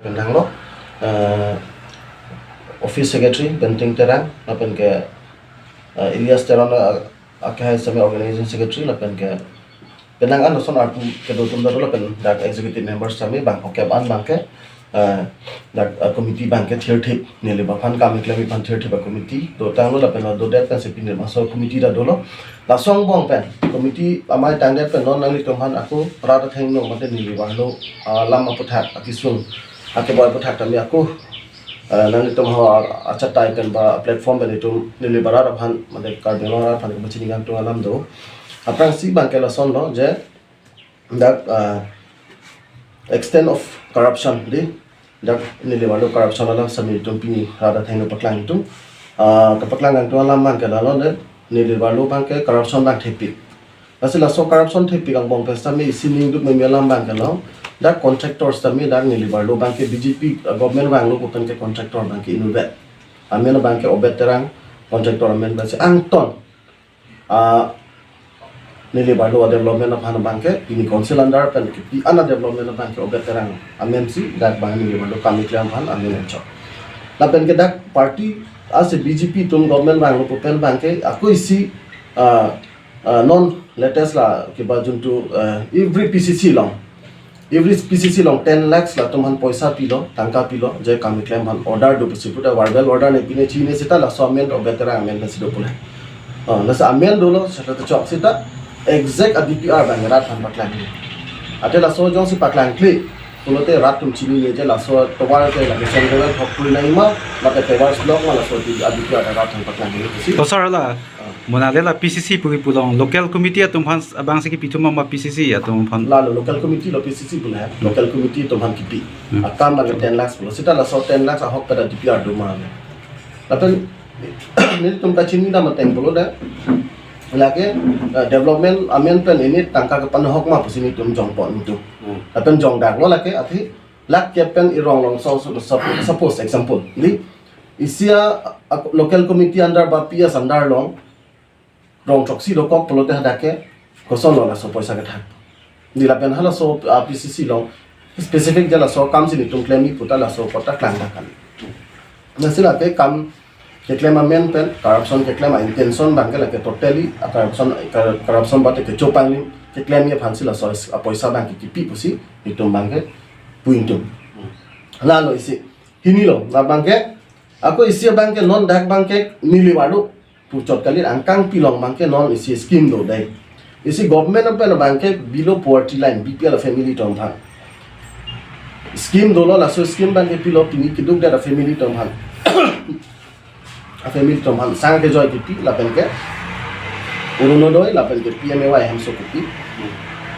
penang lo office secretary penting terang lapen ke Ilyas Teran akhir sama organization secretary lapen ke penang an son artu ke dotum daro lapen dak executive members kami bang oke ban bang ke dak committee bang ke third hip nele bapan kami klami pan third hip committee do tang lo lapen do det kan sepin masuk committee da dolo la song bong pen committee amai tang det pen non nang li tomhan aku rata theng no mate nili walo lam aputhak akisung ake boy aputhak tami aku nang li tom ha acha tai pen ba platform pen itu nili barara bhan mate karbelora phan ko chini gang to alam do aprang si bang ke la son lo je dak extent of corruption di dak nili walo corruption alam sami tum pini rata theng no paklang itu ke paklang gang to alam man ke la lo de nili walo bang ke corruption bang thepi asila so corruption thepi gang bong pesta mi sining duk me melam bang ke lo dak contractors tami dak nili walo bang ke BJP government bang lo open ke contractor bang ke inuvet amen bang ke obet terang contractor amen bang se angton nili walo development of han bang ke ini council under pen ke pi ana development bang ke obet terang amen si dak bang nili walo kami klam han amen encho la pen ke dak party as a BJP tum government bang lo open bang ke aku isi non latest la ke bajun tu every PCC long 10 lakhs la tum han paisa pilo tangka pilo je kami claim han order do puta verbal order ne pine chine sita la somen obetera amen kan sido pula la sa amen dolo sata to chok sita exact DPR bang rat han paklang ate la so jong si paklang kli pulote rat tum chini ne je la so towar te la besan level thopuri na ima mate favors block la so di DPR rat han paklang ni si tosar la monalela PCC puri pulong local committee atum han abang siki pituma ma PCC atum han la local committee lo PCC pula local committee tum han kipi akam la 10 lakhs pulo sita la so 10 lakhs ahok pada DPR do ma lapen ni tum ta chini da mateng pulo da lagi development amen pen ini tangka ke panhok ma pusini tum jong pon tu lapen jong dak lo lagi athi lak kepen irong long so suppose example ni isia local committee under ba PS under long rong choksi lo kok polo dah dake koson lo la so poisa ke thak ni lapen hala so PCC long specific jala so kam sini tum claim ni puta la so pota klang dakan nasila ke kam ke claim amen pen corruption ke claim intention bang ke la ke totally corruption ba ke chopang ni ke claim ye phansi la so poisa bang ki pi pusi itum bang ke puintum la lo isi hini lo la bang ke aku isi bang ke non dak bang ke nili wadu pucot kali angkang pilong bang ke non isi scheme do dai isi government apa bang ke below poverty line BPL family tom thang scheme do lo la so scheme bang ke below pini kiduk da family tom thang family tom han sang ke joy kipi lapen ke uruno doi lapen ke PMAY hamso kipi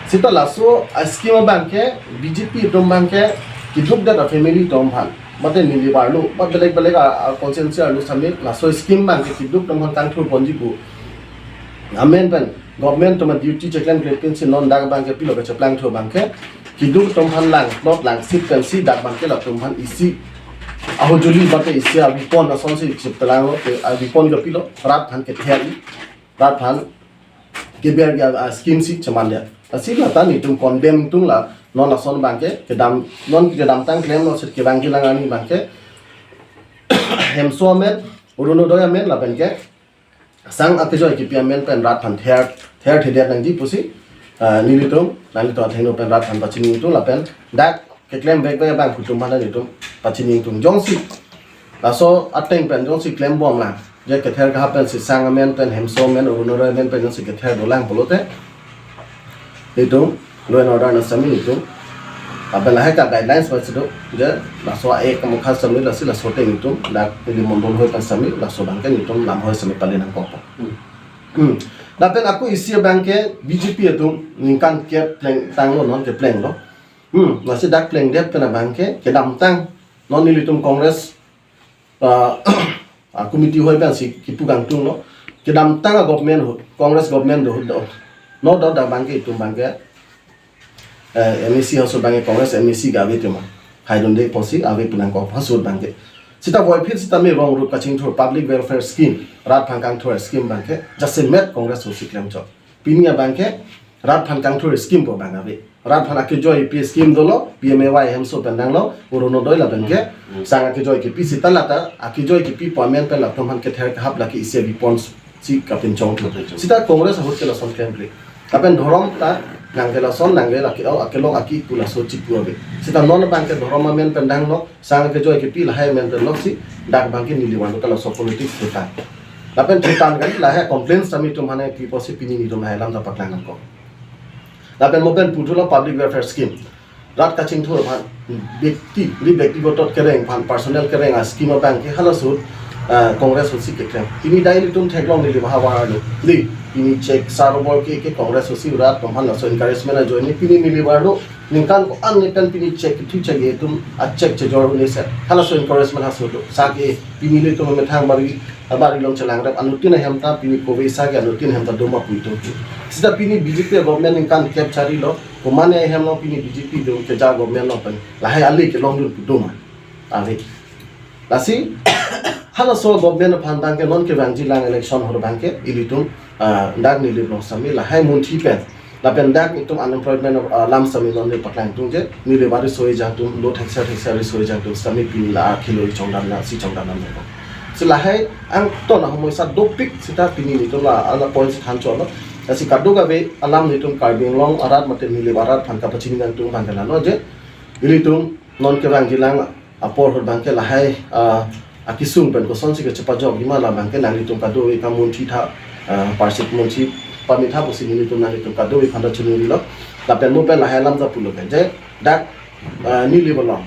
sita laso scheme bang ke BJP tom bang ke kiduk da family tom han mate nili barlo but belek conscience alu samit laso scheme bang ke kiduk tom han tang thur ponji ku amen pen government tom duty cheklan grepin si non dag bang ke pilo ke chaplang thur bang ke kiduk tom han lang not lang sit kan si dag bang ke la tom han isi aho juli bate isia bipon ason si chiptalango ke bipon ga pilo rat han ke theri rat han ke ber ga scheme si chamanda asi la tani tum condemn tum la non ason bangke ke dam non ke dam tang claim no sit ke bangke langani bangke hemso men uruno doya men la bangke sang atejo ke piamen pen rat han ther thediat nang di pusi nilitum nang to thengno pen rat han bachini tu la pen dak ke claim back bang kutum mana nitum pachini tum jongsi laso ateng pen jongsi claim bom la je ke ther ga pen si sang amen pen hemso men uruno doya men pen jongsi ke ther dolang polote itu law and order na sami itu apa lah ka guidelines ba sido je laso ek kamu khas sami la sila sote itu dak ini mondol hoy kan sami laso bangke itu lam hoy sami palen ang kopo dapen aku isi bangke BJP itu ningkan ke tang lo non ke plan lo masih dak plan dia kena bangke ke dam tang non nilitum kongres committee hoy ban si kipugang tung no ke dam tang government kongres government do no doubt da bangke itu bangke MEC hasil bangke kongres MEC gawe itu mah hai donde posi ave punang ko hasil bangke sita boy fit sita me wrong root kaching through public welfare scheme rat phangkang through scheme bangke just met kongres ho siklem chok pinia bangke rat phangkang through scheme bo bangabe rat phana ke joy pi scheme dolo PMAY hem so pendang lo urono doi la benke sanga ke joy ke pi sitala ta aki joy ke pi pamen pe la tomhan ke ther hap la ke ise bi pons si kapin chong sita congress hot ke la son kemple kapen dhorom ta nangela son nangela ki au akelong aki pula so chi puabe sita non bank ke dhorom men pendang lo sanga ke joy ke pi la hai men lo si dak bank ke niliwan to la so politics ta kapen thitan kan la ha complaints tami tumhane pi posi pini ni tum hailam ta paklang ko lapen mopen putula public welfare scheme rat kaching thur bhan ব্যক্তিগত kereng bhan personal kereng a scheme bank ke hala sut congress hosi ke krem ini daily tum theklong ni bahawa li ini check sarobor ke congress hosi rat bhan la so encouragement a join pini ni libarlo ningkan ko an netan pini check thu check e tum a check che jor ni se hala so encouragement ha so sa ke pini le tum me thang bari abari long chalang rap anutin hemta pini ko be sa ke anutin hemta doma puito sida pini BJP government ningkan capture lo kumane hem lo pini BJP do ke ja government lo pan lahai ali ke long dun doma ali lasi hala so government phandang ke non ke bangji lang election hor bangke ilitum dak ni le sami lahai munthi pe la pen dak itum unemployment lam sami non le paklang tung je ni le bari soi ja tum lo taxa soi ja tum sami pini la khilo chongdan na si chongdan na silahai ang to na homoy sa dopik sita pini nito la ala points than cholo asi kadu gabe alam nitum karbing long arat mate mili barat phan ka pachiningan tung bangala no je ilitum non ke bang gilang apor hor bangke lahai akisung pen ko sonsi ke chapa jog gimala bangke nang litum kadu e kamun thi tha parsit monchi pamitha posi nitum nang litum kadu e khanda chunu lo la pen mo pen lahai lam da pulo ke je dak ni libolong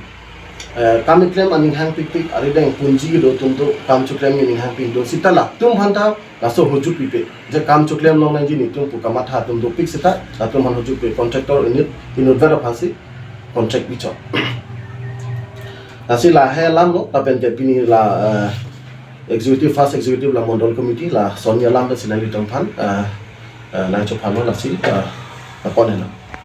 kami claim aning hang tik ari deng punji do tum to kam chu claim aning hang pin do sitala tum hanta laso hoju pipe je kam chu claim long nang ji ni tum pu kamatha tum do pik sita la tum han hoju pe contractor in vera phasi contract bicho asila he lam no tapen ke pini la executive first executive la model committee la sonia lam da sinali tum phan na chu phan no la si konela